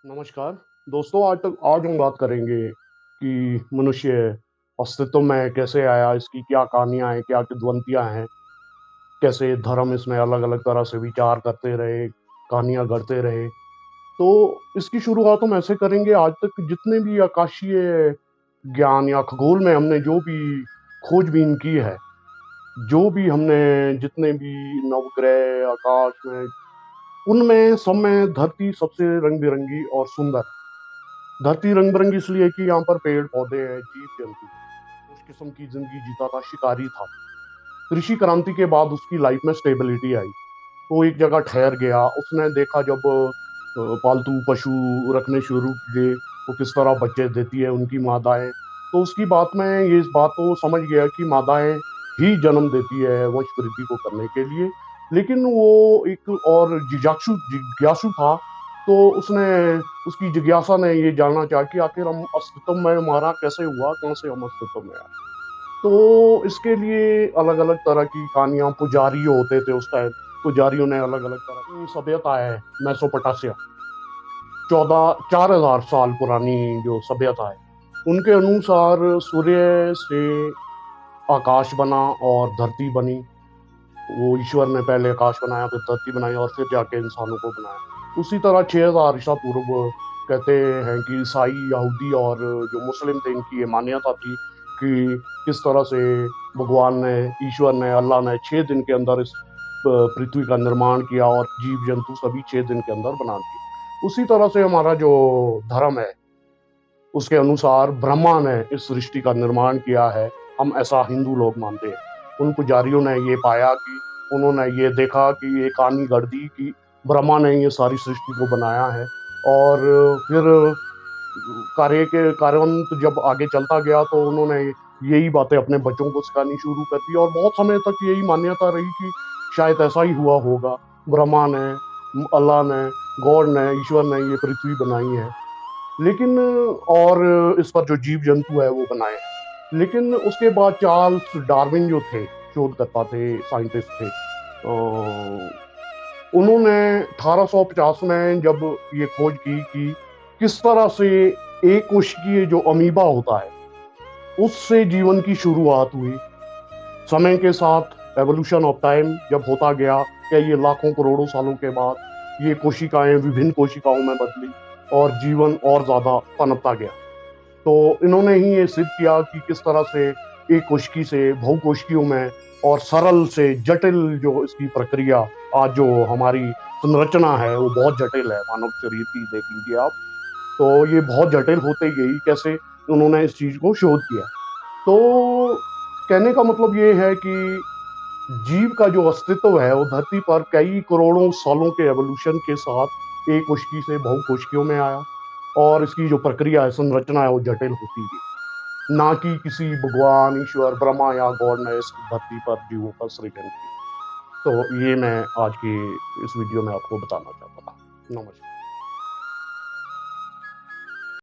नमस्कार दोस्तों। आज हम बात करेंगे कि मनुष्य अस्तित्व में कैसे आया, इसकी क्या कहानियाँ हैं, क्या किंवदंतियाँ हैं, कैसे धर्म इसमें अलग-अलग तरह से विचार करते रहे, कहानियाँ गढ़ते रहे। तो इसकी शुरुआत हम ऐसे करेंगे, आज तक जितने भी आकाशीय ज्ञान या खगोल में हमने जो भी खोजबीन की है, जो भी हमने जितने भी नवग्रह आकाश में, उनमें सब में धरती सबसे रंग-बिरंगी और सुंदर। धरती रंग-बिरंगी इसलिए कि यहाँ पर पेड़-पौधे हैं, जीव-जंतु हैं। उस किस्म की ज़िंदगी जीता था, शिकारी था। कृषि क्रांति के बाद उसकी लाइफ़ में स्टेबिलिटी आई। वो एक जगह ठहर गया, उसने देखा जब पालतू पशु रखने शुरू किए, वो किस तरह बच्चे देती है उनकी मादाएँ। तो उसकी बात में ये इस बात को समझ गया कि मादाएँ ही जन्म देती है वंश वृद्धि को करने के लिए। लेकिन वो एक और जिज्ञासु था, तो उसकी जिज्ञासा ने ये जानना चाहा कि आखिर हम अस्तित्व में हमारा कैसे हुआ, कहाँ से हम अस्तित्व में आए? तो इसके लिए अलग-अलग तरह की कहानियाँ, पुजारी होते थे उस टाइम, पुजारियों ने अलग-अलग तरह की सभ्यता है, मेसोपोटासिया 14 4000 साल पुरानी जो सभ्यता है, उनके अनुसार सूर्य से आकाश बना और धरती बनी। वो ईश्वर ने पहले आकाश बनाया, फिर धरती बनाई और फिर जाके इंसानों को बनाया। उसी तरह 6000 ईसा पूर्व कहते हैं कि ईसाई, यहूदी और जो मुस्लिम थे, इनकी ये मान्यता थी कि किस तरह से भगवान ने, ईश्वर ने, अल्लाह ने 6 दिन के अंदर इस पृथ्वी का निर्माण किया और जीव-जंतु सभी 6 दिन के अंदर बना दिए। उसी तरह से हमारा जो धर्म है, उसके अनुसार ब्रह्मा ने इस सृष्टि का निर्माण किया है, हम ऐसा हिंदू लोग मानते हैं। उन पुजारियों ने ये पाया कि उन्होंने ये देखा कि ये कहानी गढ़ दी कि ब्रह्मा ने ये सारी सृष्टि को बनाया है और फिर कार्यान्त जब आगे चलता गया तो उन्होंने यही बातें अपने बच्चों को सिखानी शुरू कर दी और बहुत समय तक यही मान्यता रही कि शायद ऐसा ही हुआ होगा। ब्रह्मा ने, अल्लाह ने, गॉड ने, ईश्वर ने ये पृथ्वी बनाई है। लेकिन और इस पर जो जीव-जंतु है वो बनाए हैं। लेकिन उसके बाद चार्ल्स डार्विन जो थे, शोधकर्ता थे, साइंटिस्ट थे, उन्होंने 1850 में जब ये खोज की कि किस तरह से एककोशिकीय जो अमीबा होता है, उससे जीवन की शुरुआत हुई। समय के साथ एवोल्यूशन ऑफ टाइम जब होता गया, क्या ये लाखों करोड़ों सालों के बाद ये कोशिकाएँ विभिन्न कोशिकाओं में बदली और जीवन और ज़्यादा पनपता गया। तो इन्होंने ही ये सिद्ध किया कि किस तरह से एक कोशिकी से बहुकोशिकीयों में और सरल से जटिल जो इसकी प्रक्रिया, आज जो हमारी संरचना है वो बहुत जटिल है, मानव शरीर की देख लीजिए आप। तो ये बहुत जटिल होते गई, कैसे उन्होंने इस चीज़ को शोध किया। तो कहने का मतलब ये है कि जीव का जो अस्तित्व है वो धरती पर कई करोड़ों सालों के एवोल्यूशन के साथ एक कोशिकी से बहुकोशिकियों में आया और इसकी जो प्रक्रिया है, संरचना है, वो जटिल होती गई। ना कि किसी भगवान, ईश्वर, ब्रह्मा या गॉड ने इस धरती पर जीवों का सृजन किया। तो ये मैं आज की इस वीडियो में आपको बताना चाहता था। नमस्कार।